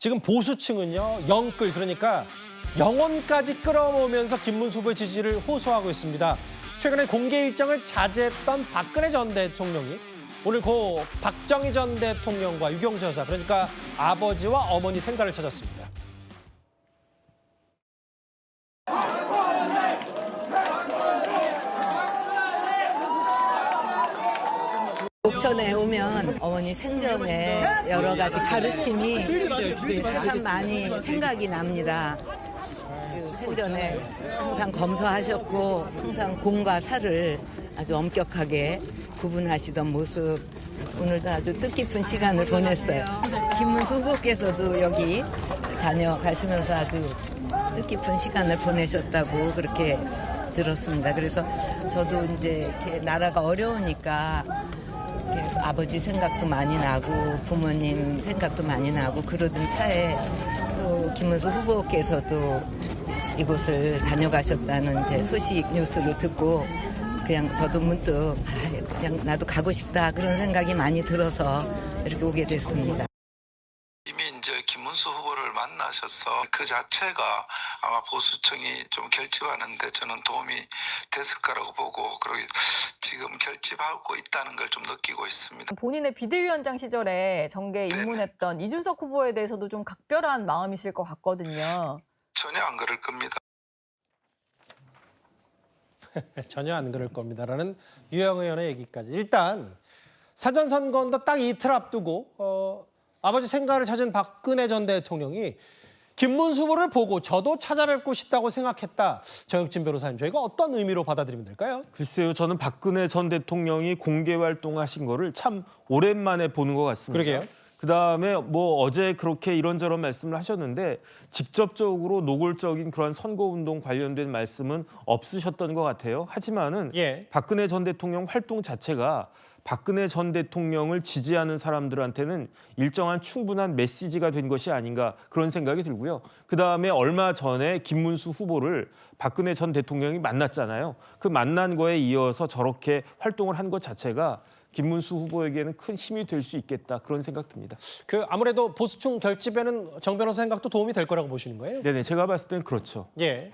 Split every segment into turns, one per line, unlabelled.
지금 보수층은요, 영끌, 그러니까 영혼까지 끌어모으면서 김문수 후보의 지지를 호소하고 있습니다. 최근에 공개 일정을 자제했던 박근혜 전 대통령이 오늘 고 박정희 전 대통령과 유경수 여사, 그러니까 아버지와 어머니 생가를 찾았습니다.
옥천에 오면 어머니 생전에 여러 가지 가르침이 참 많이 생각이 납니다. 그 생전에 항상 검소하셨고 항상 공과 사를 아주 엄격하게 구분하시던 모습, 오늘도 아주 뜻깊은 시간을 보냈어요. 김문수 후보께서도 여기 다녀가시면서 아주 뜻깊은 시간을 보내셨다고 그렇게 들었습니다. 그래서 저도 이제 이렇게 나라가 어려우니까 아버지 생각도 많이 나고 부모님 생각도 많이 나고 그러던 차에 또 김문수 후보께서도 이곳을 다녀가셨다는 이제 소식 뉴스를 듣고 그냥 저도 문득 그냥 나도 가고 싶다 그런 생각이 많이 들어서 이렇게 오게 됐습니다.
이미 이제 김문수 후보를 만나셔서 그 자체가 아마 보수층이 좀 결집하는데 저는 도움이 됐을 거라고 보고, 그리고 지금 결집하고 있다는 걸 좀 느끼고 있습니다.
본인의 비대위원장 시절에 정계에 입문했던 이준석 후보에 대해서도 좀 각별한 마음이실 것 같거든요.
전혀 안 그럴 겁니다.
전혀 안 그럴 겁니다라는 유영 의원의 얘기까지. 일단 사전선거도 딱 이틀 앞두고 아버지 생가를 찾은 박근혜 전 대통령이 김문수 후보를 보고 저도 찾아뵙고 싶다고 생각했다. 정혁진 변호사님, 저희가 어떤 의미로 받아들이면 될까요?
글쎄요, 저는 박근혜 전 대통령이 공개 활동하신 거를 참 오랜만에 보는 것 같습니다.
그러게요.
그다음에 뭐 어제 그렇게 이런저런 말씀을 하셨는데 직접적으로 노골적인 그런 선거운동 관련된 말씀은 없으셨던 것 같아요. 하지만은 박근혜 전 대통령 활동 자체가 박근혜 전 대통령을 지지하는 사람들한테는 일정한 충분한 메시지가 된 것이 아닌가 그런 생각이 들고요. 그다음에 얼마 전에 김문수 후보를 박근혜 전 대통령이 만났잖아요. 그 만난 거에 이어서 저렇게 활동을 한 것 자체가 김문수 후보에게는 큰 힘이 될 수 있겠다 그런 생각 듭니다.
아무래도 보수층 결집에는 정 변호사 생각도 도움이 될 거라고 보시는 거예요?
네네, 제가 봤을 땐 그렇죠.
예.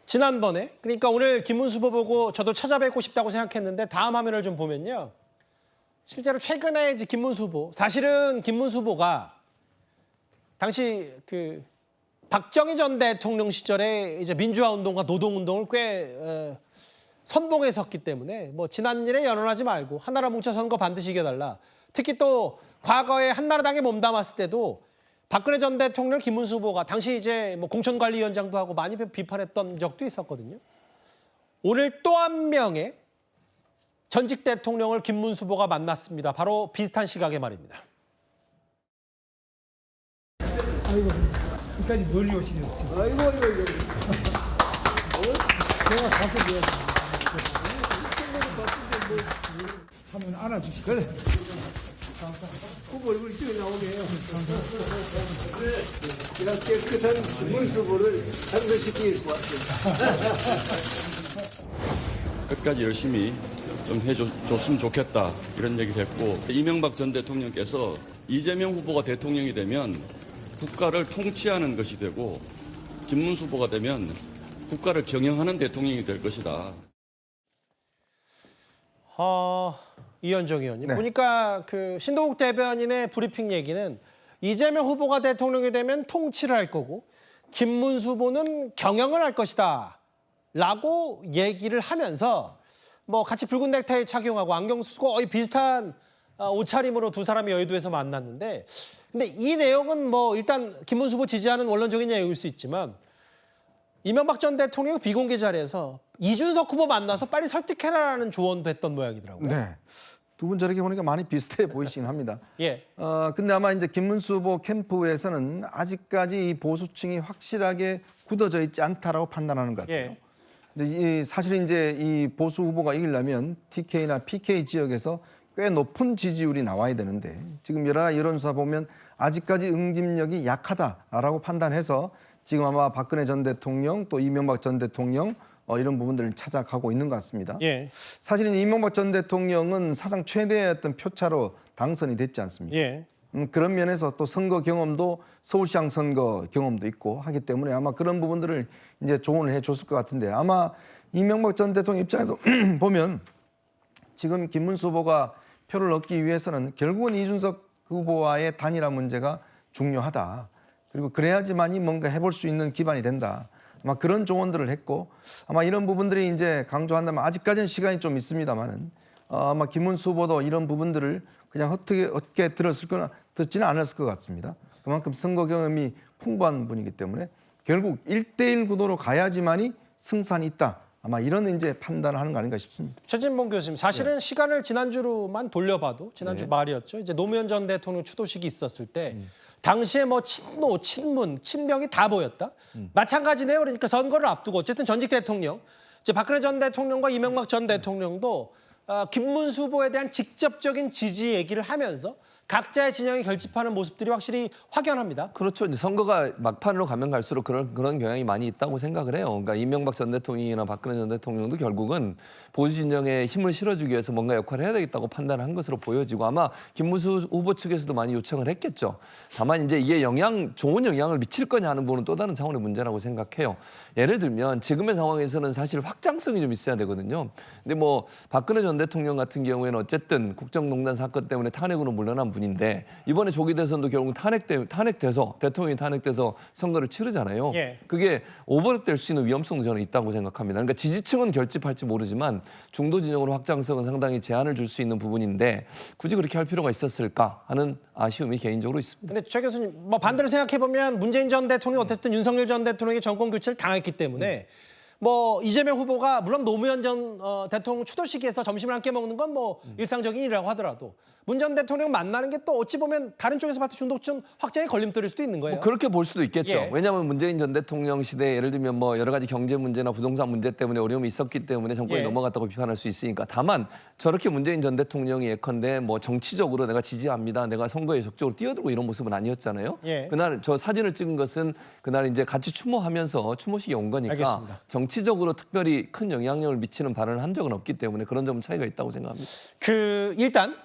지난번에, 그러니까 오늘 김문수 후보 보고 저도 찾아뵙고 싶다고 생각했는데 다음 화면을 좀 보면요. 실제로 최근에 이제 김문수 후보, 사실은 김문수 후보가 당시 박정희 전 대통령 시절에 이제 민주화 운동과 노동 운동을 꽤 선봉에 섰기 때문에 뭐 지난 일에 연연하지 말고 한나라 뭉쳐 선거 반드시 이겨달라. 특히 또 과거에 한나라당에 몸담았을 때도 박근혜 전 대통령 김문수 후보가 당시 이제 뭐 공천관리위원장도 하고 많이 비판했던 적도 있었거든요. 오늘 또 한 명의 전직 대통령을 김문수 후보가 만났습니다. 바로 비슷한 시각의 말입니다.
아이고, 여기까지 멀리 오시겠어, 진짜. 아이고. 제가 가서 해야지. 하면 안아주시죠. 그래. 후보 얼굴 찍어 나오게 해요.
이런 깨끗한 김문수 후보를 당선시키기 위해서 왔습니다.
끝까지 열심히 좀 해줬으면 좋겠다 이런 얘기를 했고, 이명박 전 대통령께서 이재명 후보가 대통령이 되면 국가를 통치하는 것이 되고 김문수 후보가 되면 국가를 경영하는 대통령이 될 것이다.
이현정 의원님, 보니까 신동욱 대변인의 브리핑 얘기는 이재명 후보가 대통령이 되면 통치를 할 거고 김문수 후보는 경영을 할 것이다 라고 얘기를 하면서 뭐 같이 붉은 넥타이 착용하고 안경 쓰고 거의 비슷한 옷차림으로 두 사람이 여의도에서 만났는데, 근데 이 내용은 뭐 일단 김문수 후보 지지하는 원론적인 내용일 수 있지만 이명박 전 대통령이 비공개 자리에서 이준석 후보 만나서 빨리 설득해라라는 조언도 했던 모양이더라고요.
네. 두 분 저렇게 보니까 많이 비슷해 보이시긴 합니다.
예.
근데 아마 이제 김문수 후보 캠프에서는 아직까지 이 보수층이 확실하게 굳어져 있지 않다라고 판단하는 것 같아요.
예.
근데 사실 이제 이 보수 후보가 이기려면 TK나 PK 지역에서 꽤 높은 지지율이 나와야 되는데 지금 여러 여론조사 보면 아직까지 응집력이 약하다라고 판단해서 지금 아마 박근혜 전 대통령 또 이명박 전 대통령 이런 부분들을 찾아가고 있는 것 같습니다.
예.
사실은 이명박 전 대통령은 사상 최대의 어떤 표차로 당선이 됐지 않습니까?
예.
그런 면에서 또 선거 경험도 서울시장 선거 경험도 있고 하기 때문에 아마 그런 부분들을 이제 조언을 해줬을 것 같은데 아마 이명박 전 대통령 입장에서 보면 지금 김문수 후보가 표를 얻기 위해서는 결국은 이준석 후보와의 단일화 문제가 중요하다. 그리고 그래야지만이 뭔가 해볼 수 있는 기반이 된다. 아마 그런 조언들을 했고 아마 이런 부분들이 이제 강조한다면 아직까지는 시간이 좀 있습니다만은 아마 김문수 후보도 이런 부분들을 그냥 어떻게 듣지는 않았을 것 같습니다. 그만큼 선거 경험이 풍부한 분이기 때문에 결국 1대1 구도로 가야지만이 승산이 있다. 아마 이런 이제 판단을 하는 거 아닌가 싶습니다.
최진봉 교수님, 사실은 시간을 지난주로만 돌려봐도 지난주 말이었죠. 이제 노무현 전 대통령 추도식이 있었을 때 당시에 뭐 친노, 친문, 친명이 다 보였다. 마찬가지네요. 그러니까 선거를 앞두고 어쨌든 전직 대통령, 이제 박근혜 전 대통령과 이명박 전 대통령도 김문수 후보에 대한 직접적인 지지 얘기를 하면서 각자의 진영이 결집하는 모습들이 확실히 확연합니다.
그렇죠. 이제 선거가 막판으로 가면 갈수록 그런 경향이 많이 있다고 생각을 해요. 그러니까 이명박 전 대통령이나 박근혜 전 대통령도 결국은 보수 진영에 힘을 실어주기 위해서 뭔가 역할을 해야 되겠다고 판단한 것으로 보여지고 아마 김문수 후보 측에서도 많이 요청을 했겠죠. 다만 이제 이게 좋은 영향을 미칠 거냐 하는 부분은 또 다른 차원의 문제라고 생각해요. 예를 들면 지금의 상황에서는 사실 확장성이 좀 있어야 되거든요. 근데 뭐 박근혜 전 대통령 같은 경우에는 어쨌든 국정농단 사건 때문에 탄핵으로 물러난 분인데 이번에 조기 대선도 결국 탄핵돼서 대통령이 탄핵돼서 선거를 치르잖아요.
예.
그게 오버랩될 수 있는 위험성도 저는 있다고 생각합니다. 그러니까 지지층은 결집할지 모르지만 중도 진영으로 확장성은 상당히 제한을 줄 수 있는 부분인데 굳이 그렇게 할 필요가 있었을까 하는 아쉬움이 개인적으로 있습니다.
근데 최 교수님, 뭐 반대로 생각해 보면 문재인 전 대통령이 어쨌든 윤석열 전 대통령이 정권 교체를 당했기 때문에 뭐 이재명 후보가 물론 노무현 전 대통령 추도식에서 점심을 함께 먹는 건 뭐 일상적인 일이라고 하더라도 문 전 대통령 만나는 게 또 어찌 보면 다른 쪽에서 봤을 때 중도층 확장의 걸림돌일 수도 있는 거예요.
뭐 그렇게 볼 수도 있겠죠.
예.
왜냐하면 문재인 전 대통령 시대에 예를 들면 뭐 여러 가지 경제 문제나 부동산 문제 때문에 어려움이 있었기 때문에 정권이
예.
넘어갔다고 비판할 수 있으니까 다만 저렇게 문재인 전 대통령이 예컨대 뭐 정치적으로 내가 지지합니다. 내가 선거에 적극적으로 뛰어들고 이런 모습은 아니었잖아요.
예.
그날 저 사진을 찍은 것은 그날 이제 같이 추모하면서 추모식에 온 거니까
알겠습니다.
정치적으로 특별히 큰 영향력을 미치는 발언을 한 적은 없기 때문에 그런 점은 차이가 있다고 생각합니다.
일단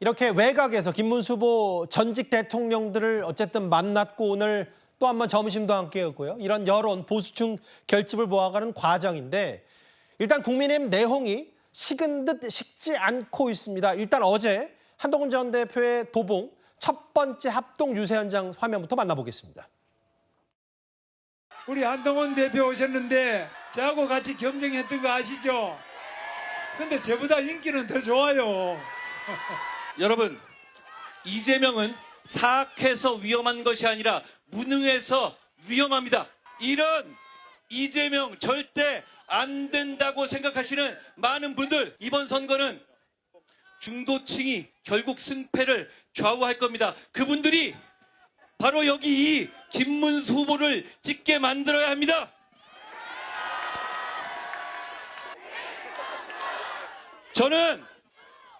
이렇게 외곽에서 김문수 후보 전직 대통령들을 어쨌든 만났고 오늘 또 한 번 점심도 함께 했고요. 이런 여론, 보수층 결집을 모아가는 과정인데 일단 국민의힘 내홍이 식은 듯 식지 않고 있습니다. 일단 어제 한동훈 전 대표의 도봉 첫 번째 합동 유세 현장 화면부터 만나보겠습니다.
우리 한동훈 대표 오셨는데 저하고 같이 경쟁했던 거 아시죠? 근데 저보다 인기는 더 좋아요.
여러분, 이재명은 사악해서 위험한 것이 아니라 무능해서 위험합니다. 이런 이재명 절대 안 된다고 생각하시는 많은 분들, 이번 선거는 중도층이 결국 승패를 좌우할 겁니다. 그분들이 바로 여기 이 김문수 후보를 찍게 만들어야 합니다. 저는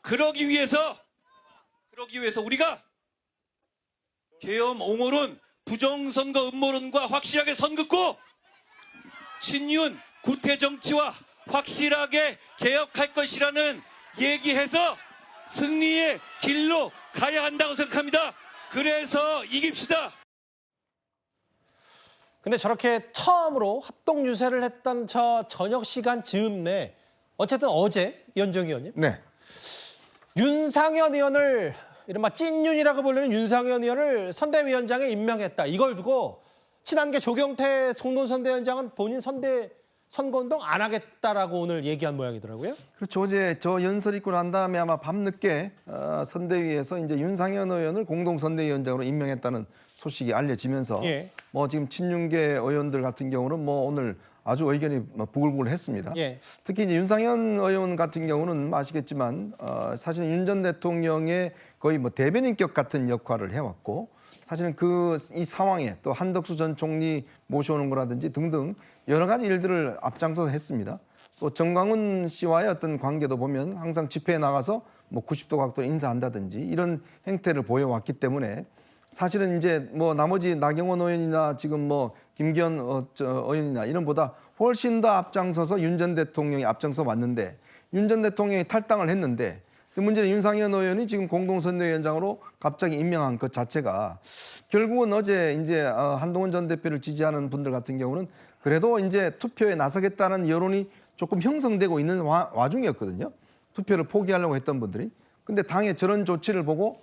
그러기 위해서 우리가 계엄 옹호론, 부정선거 음모론과 확실하게 선긋고 친윤 구태 정치와 확실하게 개혁할 것이라는 얘기해서 승리의 길로 가야 한다고 생각합니다. 그래서 이깁시다.
근데 저렇게 처음으로 합동 유세를 했던 저 저녁 시간 즈음 내 어쨌든 어제 이현정 의원님
네.
윤상현 의원을 이른바 찐윤이라고 불리는 윤상현 의원을 선대위원장에 임명했다. 이걸 두고 친한계 조경태 공동선대위원장은 본인 선거운동 안 하겠다라고 오늘 얘기한 모양이더라고요.
그렇죠. 어제 저 연설 있고 난 다음에 아마 밤늦게 선대위에서 이제 윤상현 의원을 공동선대위원장으로 임명했다는 소식이 알려지면서
예.
뭐 지금 친윤계 의원들 같은 경우는 뭐 오늘 아주 의견이 부글부글했습니다.
예.
특히 이제 윤상현 의원 같은 경우는 아시겠지만 사실 윤 전 대통령의 거의 뭐 대변인격 같은 역할을 해왔고 사실은 이 상황에 또 한덕수 전 총리 모셔오는 거라든지 등등 여러 가지 일들을 앞장서서 했습니다. 또 정광훈 씨와의 어떤 관계도 보면 항상 집회에 나가서 뭐 90도 각도로 인사한다든지 이런 행태를 보여왔기 때문에 사실은 이제 뭐 나머지 나경원 의원이나 지금 뭐 김기현 의원이나 이런보다 훨씬 더 앞장서서 윤 전 대통령이 앞장서 왔는데 윤 전 대통령이 탈당을 했는데 근데 문제는 윤상현 의원이 지금 공동선대위원장으로 갑자기 임명한 것 자체가 결국은 어제 이제 한동훈 전 대표를 지지하는 분들 같은 경우는 그래도 이제 투표에 나서겠다는 여론이 조금 형성되고 있는 와중이었거든요. 투표를 포기하려고 했던 분들이. 근데 당의 저런 조치를 보고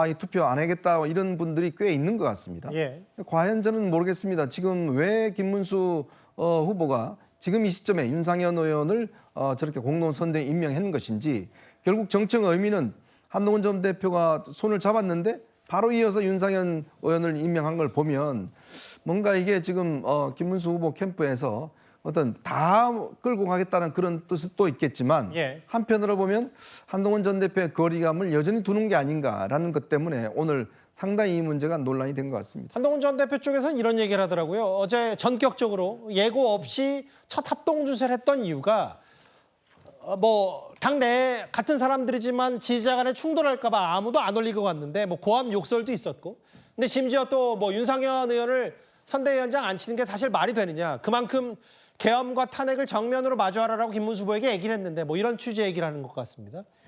이 투표 안 하겠다 이런 분들이 꽤 있는 것 같습니다.
예.
과연 저는 모르겠습니다. 지금 왜 김문수 후보가 지금 이 시점에 윤상현 의원을 저렇게 공동선대에 임명한 것인지 결국 정책 의미는 한동훈 전 대표가 손을 잡았는데 바로 이어서 윤상현 의원을 임명한 걸 보면 뭔가 이게 지금 김문수 후보 캠프에서 어떤 다 끌고 가겠다는 그런 뜻이 또 있겠지만
예.
한편으로 보면 한동훈 전 대표의 거리감을 여전히 두는 게 아닌가라는 것 때문에 오늘 상당히 이 문제가 논란이 된 것 같습니다.
한동훈 전 대표 쪽에서는 이런 얘기를 하더라고요. 어제 전격적으로 예고 없이 첫 합동 주세를 했던 이유가 뭐 당내 같은 사람들이지만 지지자 간에 충돌할까 봐 아무도 안 올릴 것 같는데 뭐 고함 욕설도 있었고 근데 심지어 또 뭐 윤상현 의원을 선대위원장 앉히는 게 사실 말이 되느냐. 그만큼 계엄과 탄핵을 정면으로 마주하라라고 김문수 후보에게 얘기를 했는데 뭐 이런 취지의 얘기를 하는 것 같습니다.